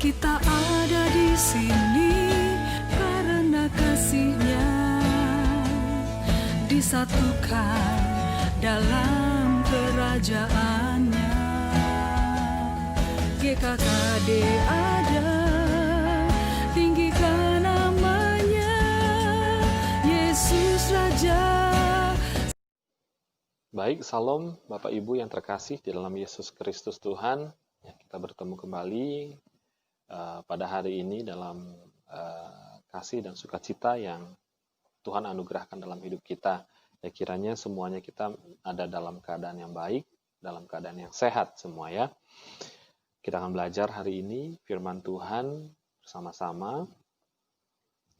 Kita ada di sini karena kasih-Nya disatukan dalam kerajaan-Nya. GKKD ada, tinggikan namanya, Yesus Raja. Baik, salam Bapak Ibu yang terkasih di dalam Yesus Kristus Tuhan. Ya, kita bertemu kembali pada hari ini dalam kasih dan sukacita yang Tuhan anugerahkan dalam hidup kita. Ya, kiranya semuanya kita ada dalam keadaan yang baik, dalam keadaan yang sehat semua ya. Kita akan belajar hari ini firman Tuhan bersama-sama.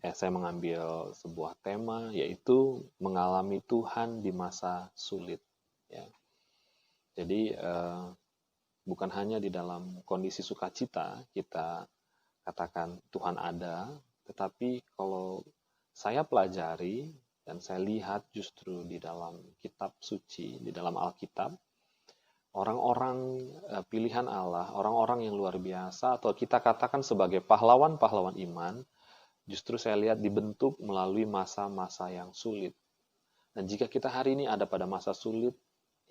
Saya mengambil sebuah tema, yaitu mengalami Tuhan di masa sulit. Ya. Jadi bukan hanya di dalam kondisi sukacita kita katakan Tuhan ada, tetapi kalau saya pelajari dan saya lihat justru di dalam kitab suci, di dalam Alkitab, orang-orang pilihan Allah, orang-orang yang luar biasa, atau kita katakan sebagai pahlawan-pahlawan iman, justru saya lihat dibentuk melalui masa-masa yang sulit. Dan jika kita hari ini ada pada masa sulit,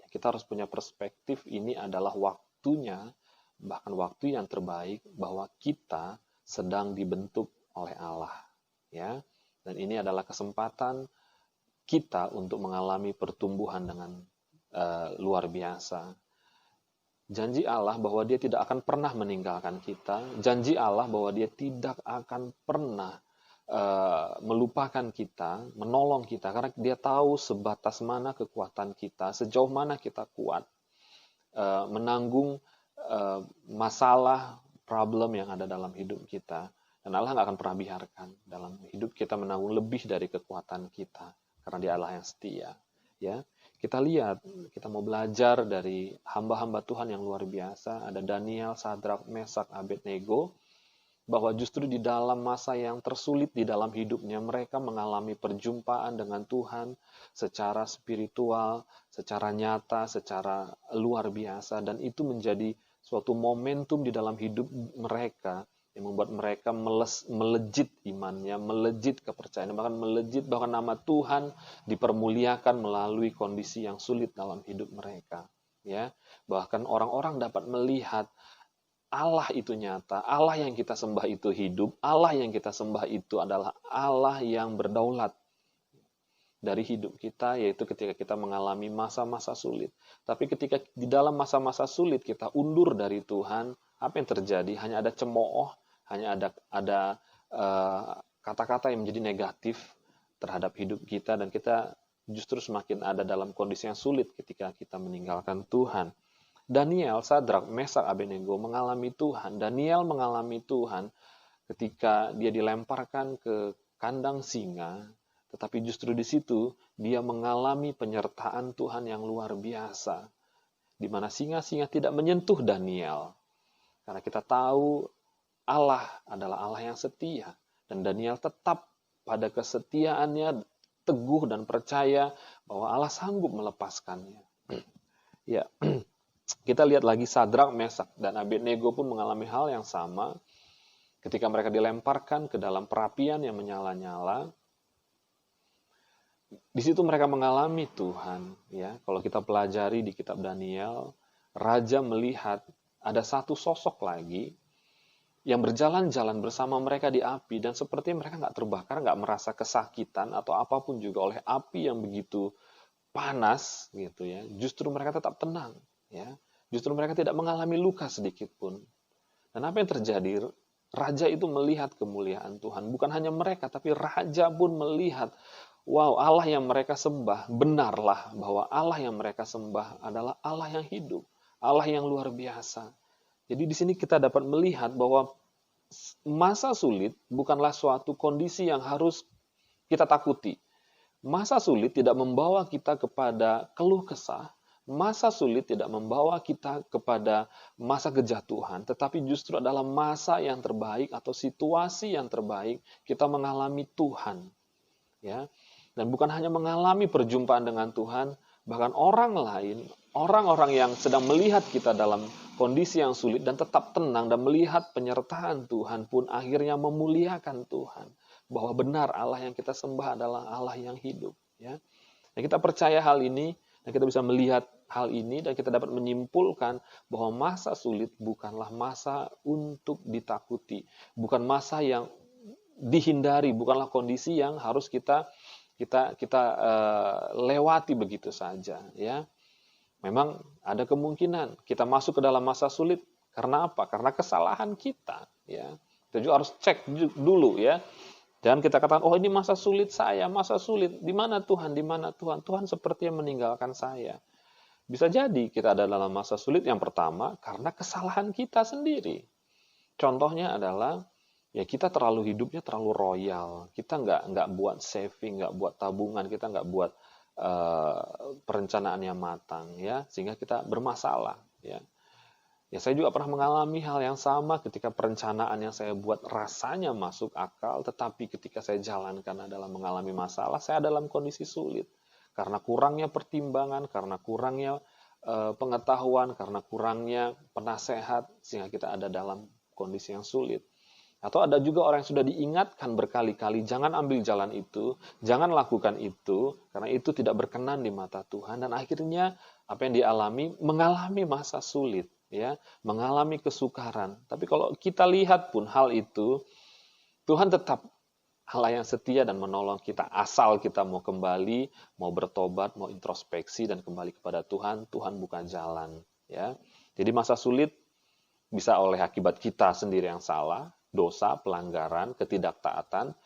kita harus punya perspektif ini adalah waktunya, bahkan waktu yang terbaik, bahwa kita sedang dibentuk oleh Allah. Ya. Dan ini adalah kesempatan kita untuk mengalami pertumbuhan dengan luar biasa. Janji Allah bahwa Dia tidak akan pernah meninggalkan kita. Janji Allah bahwa Dia tidak akan pernah melupakan kita, menolong kita. Karena Dia tahu sebatas mana kekuatan kita, sejauh mana kita kuat menanggung masalah, problem yang ada dalam hidup kita. Dan Allah nggak akan pernah biarkan dalam hidup kita menanggung lebih dari kekuatan kita. Karena Dia Allah yang setia. Ya. Kita lihat, kita mau belajar dari hamba-hamba Tuhan yang luar biasa. Ada Daniel, Sadrak, Mesak, Abednego. Bahwa justru di dalam masa yang tersulit di dalam hidupnya, mereka mengalami perjumpaan dengan Tuhan secara spiritual, secara nyata, secara luar biasa. Dan itu menjadi suatu momentum di dalam hidup mereka yang membuat mereka melejit imannya, melejit kepercayaan, bahkan melejit bahwa nama Tuhan dipermuliakan melalui kondisi yang sulit dalam hidup mereka. Ya, bahkan orang-orang dapat melihat Allah itu nyata, Allah yang kita sembah itu hidup, Allah yang kita sembah itu adalah Allah yang berdaulat dari hidup kita, yaitu ketika kita mengalami masa-masa sulit. Tapi ketika di dalam masa-masa sulit kita undur dari Tuhan, apa yang terjadi? Hanya ada cemooh, hanya ada kata-kata yang menjadi negatif terhadap hidup kita, dan kita justru semakin ada dalam kondisi yang sulit ketika kita meninggalkan Tuhan. Daniel, Sadrak, Mesak, Abednego mengalami Tuhan. Daniel mengalami Tuhan ketika dia dilemparkan ke kandang singa, tetapi justru di situ dia mengalami penyertaan Tuhan yang luar biasa, di mana singa-singa tidak menyentuh Daniel. Karena kita tahu Allah adalah Allah yang setia, dan Daniel tetap pada kesetiaannya, teguh dan percaya bahwa Allah sanggup melepaskannya. Ya, kita lihat lagi Sadrak, Mesak, dan Abednego pun mengalami hal yang sama ketika mereka dilemparkan ke dalam perapian yang menyala-nyala. Di situ mereka mengalami Tuhan. Ya, kalau kita pelajari di kitab Daniel, raja melihat ada satu sosok lagi yang berjalan-jalan bersama mereka di api, dan seperti mereka nggak terbakar, nggak merasa kesakitan atau apapun juga oleh api yang begitu panas gitu ya. Justru mereka tetap tenang ya. Justru mereka tidak mengalami luka sedikit pun. Dan apa yang terjadi? Raja itu melihat kemuliaan Tuhan. Bukan hanya mereka, tapi raja pun melihat, wow, Allah yang mereka sembah, benarlah bahwa Allah yang mereka sembah adalah Allah yang hidup, Allah yang luar biasa. Jadi di sini kita dapat melihat bahwa masa sulit bukanlah suatu kondisi yang harus kita takuti. Masa sulit tidak membawa kita kepada keluh kesah. Masa sulit tidak membawa kita kepada masa kejatuhan, tetapi justru adalah masa yang terbaik atau situasi yang terbaik kita mengalami Tuhan. Ya. Dan bukan hanya mengalami perjumpaan dengan Tuhan, bahkan orang lain, orang-orang yang sedang melihat kita dalam kondisi yang sulit dan tetap tenang dan melihat penyertaan Tuhan pun akhirnya memuliakan Tuhan. Bahwa benar Allah yang kita sembah adalah Allah yang hidup. Ya. Dan kita percaya hal ini, dan kita bisa melihat hal ini, dan kita dapat menyimpulkan bahwa masa sulit bukanlah masa untuk ditakuti. Bukan masa yang dihindari, bukanlah kondisi yang harus kita lewati begitu saja. Ya. Memang ada kemungkinan kita masuk ke dalam masa sulit karena apa? Karena kesalahan kita. Ya. Kita juga harus cek dulu ya. Jangan kita katakan, oh ini masa sulit saya, masa sulit. Di mana Tuhan? Di mana Tuhan? Tuhan sepertinya meninggalkan saya. Bisa jadi kita ada dalam masa sulit yang pertama karena kesalahan kita sendiri. Contohnya adalah ya kita hidupnya terlalu royal. Kita nggak buat saving, nggak buat tabungan, kita nggak buat perencanaan yang matang, ya, sehingga kita bermasalah. Ya, saya juga pernah mengalami hal yang sama ketika perencanaan yang saya buat rasanya masuk akal, tetapi ketika saya jalankan adalah mengalami masalah, saya dalam kondisi sulit karena kurangnya pertimbangan, karena kurangnya pengetahuan, karena kurangnya penasehat, sehingga kita ada dalam kondisi yang sulit. Atau ada juga orang yang sudah diingatkan berkali-kali, jangan ambil jalan itu, jangan lakukan itu, karena itu tidak berkenan di mata Tuhan. Dan akhirnya apa yang dialami, mengalami masa sulit, ya, mengalami kesukaran. Tapi kalau kita lihat pun hal itu, Tuhan tetap Allah yang setia dan menolong kita. Asal kita mau kembali, mau bertobat, mau introspeksi dan kembali kepada Tuhan, Tuhan buka jalan. Ya. Jadi masa sulit bisa oleh akibat kita sendiri yang salah, dosa, pelanggaran, ketidaktaatan.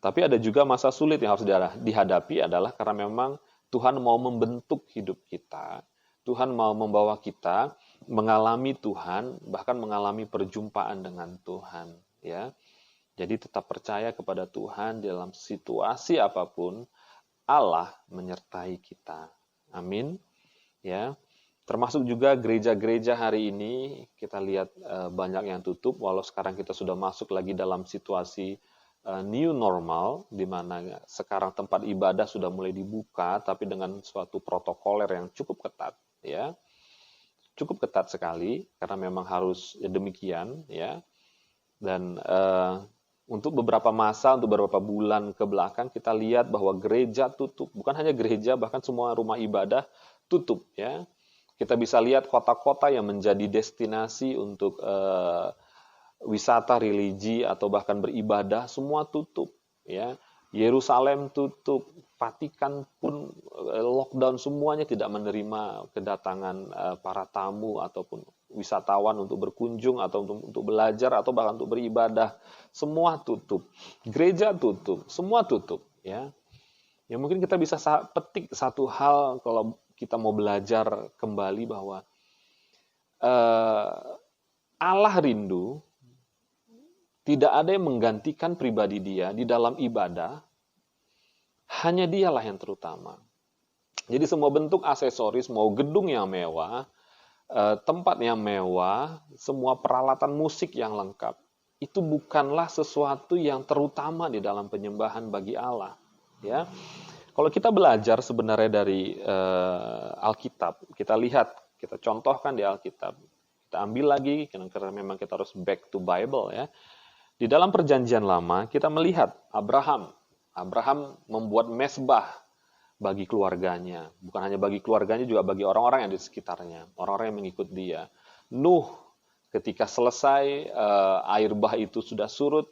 Tapi ada juga masa sulit yang harus dihadapi adalah karena memang Tuhan mau membentuk hidup kita. Tuhan mau membawa kita mengalami Tuhan, bahkan mengalami perjumpaan dengan Tuhan. Ya. Jadi tetap percaya kepada Tuhan dalam situasi apapun, Allah menyertai kita. Amin. Ya. Termasuk juga gereja-gereja hari ini, kita lihat banyak yang tutup, walau sekarang kita sudah masuk lagi dalam situasi new normal, di mana sekarang tempat ibadah sudah mulai dibuka, tapi dengan suatu protokoler yang cukup ketat, ya, cukup ketat sekali, karena memang harus demikian, ya. Dan untuk beberapa masa, untuk beberapa bulan ke belakang, kita lihat bahwa gereja tutup, bukan hanya gereja, bahkan semua rumah ibadah tutup, ya. Kita bisa lihat kota-kota yang menjadi destinasi untuk wisata religi atau bahkan beribadah, semua tutup. Ya. Yerusalem tutup, Vatikan pun lockdown, semuanya tidak menerima kedatangan para tamu ataupun wisatawan untuk berkunjung atau untuk belajar atau bahkan untuk beribadah. Semua tutup. Gereja tutup, semua tutup. Ya. Ya mungkin kita bisa petik satu hal kalau kita mau belajar kembali bahwa Allah rindu tidak ada yang menggantikan pribadi dia di dalam ibadah, hanya dialah yang terutama. Jadi semua bentuk aksesoris, mau gedung yang mewah, tempat yang mewah, semua peralatan musik yang lengkap, itu bukanlah sesuatu yang terutama di dalam penyembahan bagi Allah. Ya. Kalau kita belajar sebenarnya dari Alkitab, kita lihat, kita contohkan di Alkitab, kita ambil lagi, karena memang kita harus back to Bible ya. Di dalam perjanjian lama, kita melihat Abraham membuat mezbah bagi keluarganya. Bukan hanya bagi keluarganya, juga bagi orang-orang yang di sekitarnya, orang-orang yang mengikut dia. Nuh, ketika selesai air bah itu sudah surut,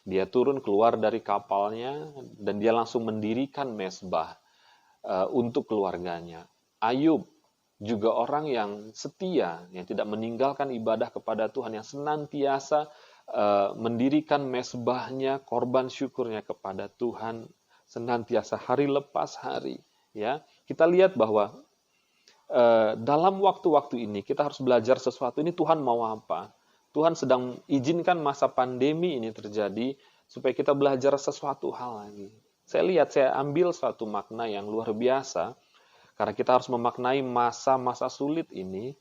dia turun keluar dari kapalnya dan dia langsung mendirikan mezbah untuk keluarganya. Ayub juga orang yang setia, yang tidak meninggalkan ibadah kepada Tuhan, yang senantiasa mendirikan mezbahnya, korban syukurnya kepada Tuhan, senantiasa hari lepas hari. Ya, kita lihat bahwa dalam waktu-waktu ini kita harus belajar sesuatu. Ini Tuhan mau apa? Tuhan sedang izinkan masa pandemi ini terjadi supaya kita belajar sesuatu hal lagi. Saya ambil suatu makna yang luar biasa, karena kita harus memaknai masa-masa sulit ini,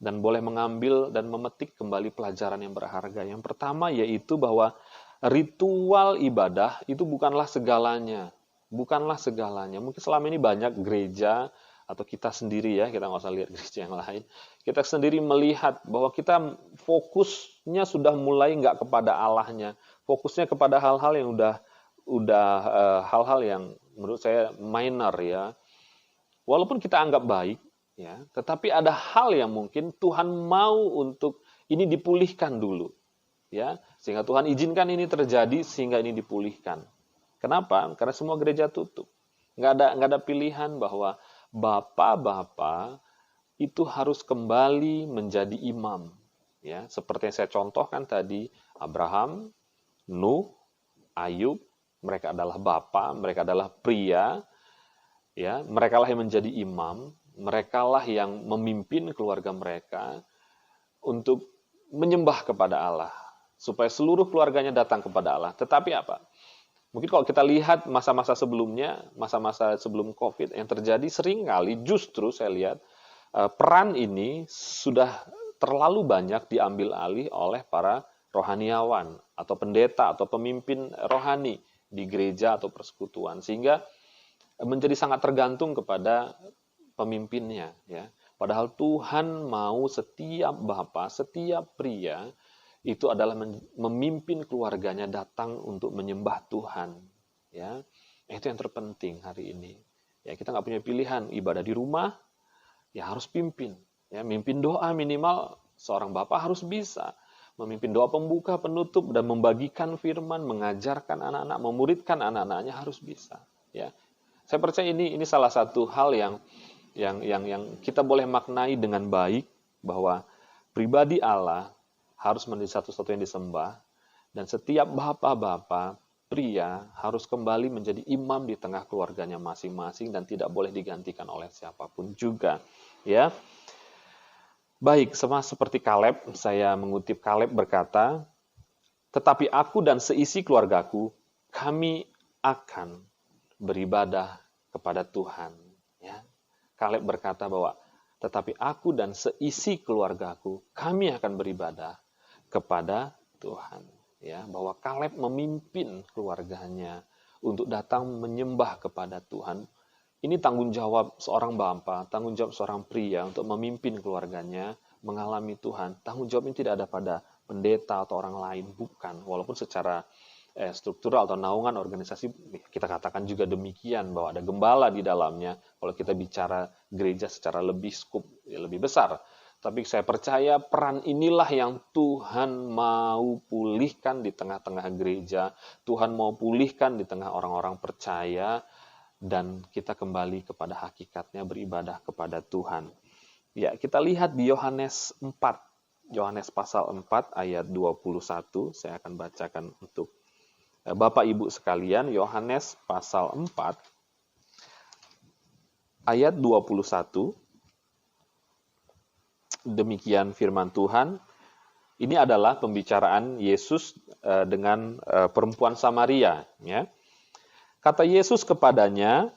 dan boleh mengambil dan memetik kembali pelajaran yang berharga. Yang pertama yaitu bahwa ritual ibadah itu bukanlah segalanya. Bukanlah segalanya. Mungkin selama ini banyak gereja atau kita sendiri ya, kita nggak usah lihat gereja yang lain, kita sendiri melihat bahwa kita fokusnya sudah mulai nggak kepada Allahnya, fokusnya kepada hal-hal yang hal-hal yang menurut saya minor ya, walaupun kita anggap baik ya, tetapi ada hal yang mungkin Tuhan mau untuk ini dipulihkan dulu ya, sehingga Tuhan izinkan ini terjadi sehingga ini dipulihkan. Kenapa? Karena semua gereja tutup, nggak ada pilihan bahwa bapak-bapak itu harus kembali menjadi imam. Ya, seperti yang saya contohkan tadi, Abraham, Nuh, Ayub, mereka adalah bapak, mereka adalah pria, ya, merekalah yang menjadi imam, merekalah yang memimpin keluarga mereka untuk menyembah kepada Allah, supaya seluruh keluarganya datang kepada Allah. Tetapi apa? Mungkin kalau kita lihat masa-masa sebelumnya, masa-masa sebelum COVID yang terjadi seringkali justru saya lihat peran ini sudah terlalu banyak diambil alih oleh para rohaniawan atau pendeta atau pemimpin rohani di gereja atau persekutuan, sehingga menjadi sangat tergantung kepada pemimpinnya ya. Padahal Tuhan mau setiap bapak, setiap pria itu adalah memimpin keluarganya datang untuk menyembah Tuhan ya. Itu yang terpenting hari ini ya. Kita nggak punya pilihan, ibadah di rumah ya harus pimpin ya, mimpin doa minimal seorang bapak harus bisa memimpin doa pembuka, penutup, dan membagikan firman, mengajarkan anak-anak, memuridkan anak-anaknya harus bisa ya. Saya percaya ini salah satu hal yang kita boleh maknai dengan baik, bahwa pribadi Allah harus menjadi satu-satu yang disembah, dan setiap bapak-bapak, pria harus kembali menjadi imam di tengah keluarganya masing-masing dan tidak boleh digantikan oleh siapapun juga. Ya, baik, sama seperti Kaleb, saya mengutip Kaleb berkata, tetapi aku dan seisi keluargaku, kami akan beribadah kepada Tuhan. Ya, Kaleb berkata bahwa, tetapi aku dan seisi keluargaku, kami akan beribadah kepada Tuhan, ya, bahwa Kaleb memimpin keluarganya untuk datang menyembah kepada Tuhan. Ini tanggung jawab seorang bapak, tanggung jawab seorang pria untuk memimpin keluarganya mengalami Tuhan. Tanggung jawab ini tidak ada pada pendeta atau orang lain, bukan. Walaupun secara struktural atau naungan organisasi kita katakan juga demikian, bahwa ada gembala di dalamnya. Kalau kita bicara gereja secara lebih skup, lebih besar. Tapi saya percaya peran inilah yang Tuhan mau pulihkan di tengah-tengah gereja. Tuhan mau pulihkan di tengah orang-orang percaya. Dan kita kembali kepada hakikatnya beribadah kepada Tuhan. Ya, kita lihat di Yohanes 4. Yohanes pasal 4 ayat 21. Saya akan bacakan untuk Bapak Ibu sekalian. Yohanes pasal 4 ayat 21. Demikian firman Tuhan. Ini adalah pembicaraan Yesus dengan perempuan Samaria. Ya. Kata Yesus kepadanya,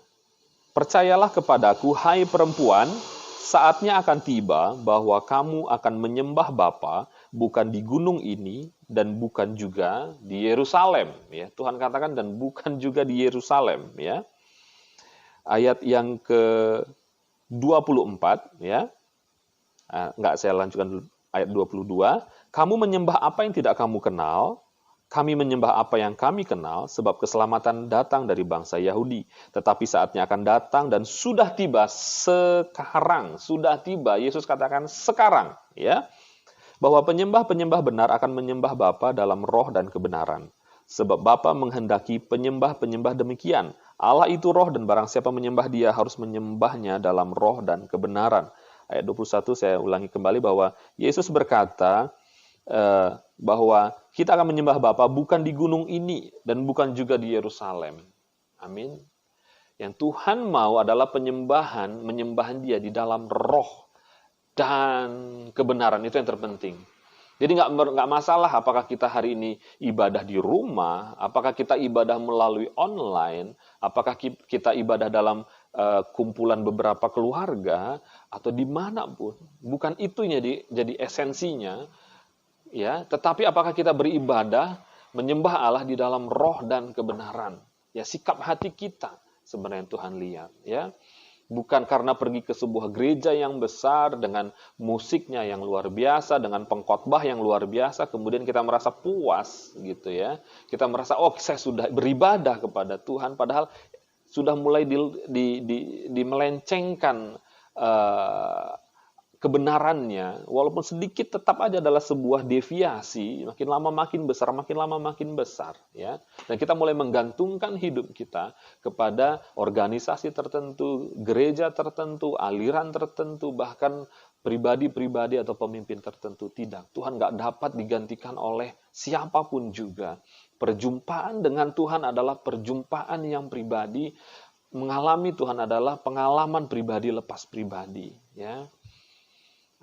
percayalah kepadaku, hai perempuan, saatnya akan tiba bahwa kamu akan menyembah Bapa bukan di gunung ini dan bukan juga di Yerusalem. Ya, Tuhan katakan dan bukan juga di Yerusalem. Ya. Ayat yang ke-24, ya. Enggak, saya lanjutkan dulu ayat 22. Kamu menyembah apa yang tidak kamu kenal, kami menyembah apa yang kami kenal, sebab keselamatan datang dari bangsa Yahudi. Tetapi saatnya akan datang dan sudah tiba sekarang. Sudah tiba, Yesus katakan sekarang. Ya, bahwa penyembah-penyembah benar akan menyembah Bapa dalam roh dan kebenaran. Sebab Bapa menghendaki penyembah-penyembah demikian. Allah itu roh dan barang siapa menyembah dia harus menyembahnya dalam roh dan kebenaran. Ayat 21 saya ulangi kembali bahwa Yesus berkata bahwa kita akan menyembah Bapa bukan di gunung ini dan bukan juga di Yerusalem. Amin. Yang Tuhan mau adalah menyembahan dia di dalam roh dan kebenaran. Itu yang terpenting. Jadi nggak masalah apakah kita hari ini ibadah di rumah, apakah kita ibadah melalui online, apakah kita ibadah dalam kumpulan beberapa keluarga, atau dimanapun. Bukan itu jadi esensinya. Ya, tetapi apakah kita beribadah, menyembah Allah di dalam roh dan kebenaran. Ya, sikap hati kita sebenarnya Tuhan lihat. Ya, Bukan karena pergi ke sebuah gereja yang besar dengan musiknya yang luar biasa, dengan pengkhotbah yang luar biasa, kemudian kita merasa puas gitu ya. Kita merasa, oh saya sudah beribadah kepada Tuhan, padahal sudah mulai dimelencengkan kebenarannya, walaupun sedikit tetap aja adalah sebuah deviasi, makin lama makin besar, makin lama makin besar, ya. Dan kita mulai menggantungkan hidup kita kepada organisasi tertentu, gereja tertentu, aliran tertentu, bahkan pribadi-pribadi atau pemimpin tertentu. Tidak, Tuhan nggak dapat digantikan oleh siapapun juga. Perjumpaan dengan Tuhan adalah perjumpaan yang pribadi, mengalami Tuhan adalah pengalaman pribadi lepas pribadi, ya.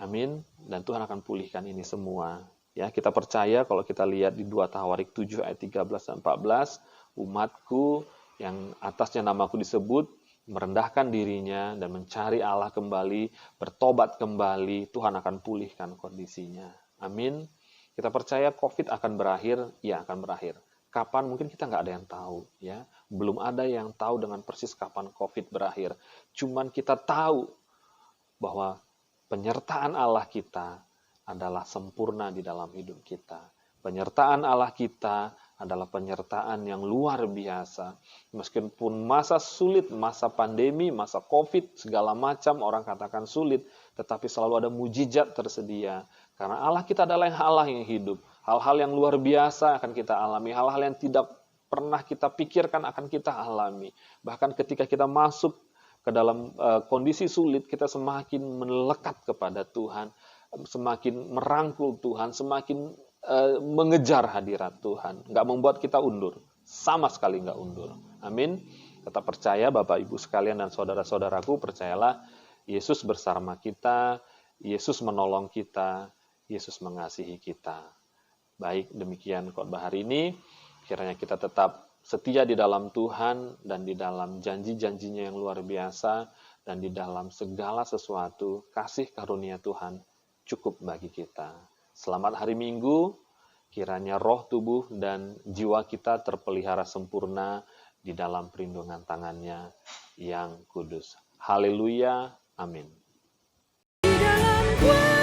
Amin. Dan Tuhan akan pulihkan ini semua. Ya, kita percaya kalau kita lihat di 2 Tawarik 7 ayat 13 dan 14, umatku yang atasnya namaku disebut, merendahkan dirinya dan mencari Allah kembali, bertobat kembali, Tuhan akan pulihkan kondisinya. Amin. Kita percaya COVID akan berakhir, ya akan berakhir. Kapan mungkin kita nggak ada yang tahu, ya. Belum ada yang tahu dengan persis kapan COVID berakhir. Cuman kita tahu bahwa penyertaan Allah kita adalah sempurna di dalam hidup kita. Penyertaan Allah kita adalah penyertaan yang luar biasa. Meskipun masa sulit, masa pandemi, masa COVID, segala macam orang katakan sulit, tetapi selalu ada mujizat tersedia. Karena Allah kita adalah Allah yang hidup. Hal-hal yang luar biasa akan kita alami, hal-hal yang tidak pernah kita pikirkan akan kita alami. Bahkan ketika kita masuk ke dalam kondisi sulit, kita semakin melekat kepada Tuhan, semakin merangkul Tuhan, semakin mengejar hadirat Tuhan. Nggak membuat kita undur, sama sekali nggak undur. Amin. Tetap percaya Bapak Ibu sekalian dan saudara-saudaraku, percayalah Yesus bersama kita, Yesus menolong kita, Yesus mengasihi kita. Baik, demikian khotbah hari ini. Kiranya kita tetap setia di dalam Tuhan dan di dalam janji-janjinya yang luar biasa, dan di dalam segala sesuatu kasih karunia Tuhan cukup bagi kita. Selamat hari Minggu, kiranya roh, tubuh, dan jiwa kita terpelihara sempurna di dalam perlindungan tangannya yang kudus. Haleluya, amin. Di dalam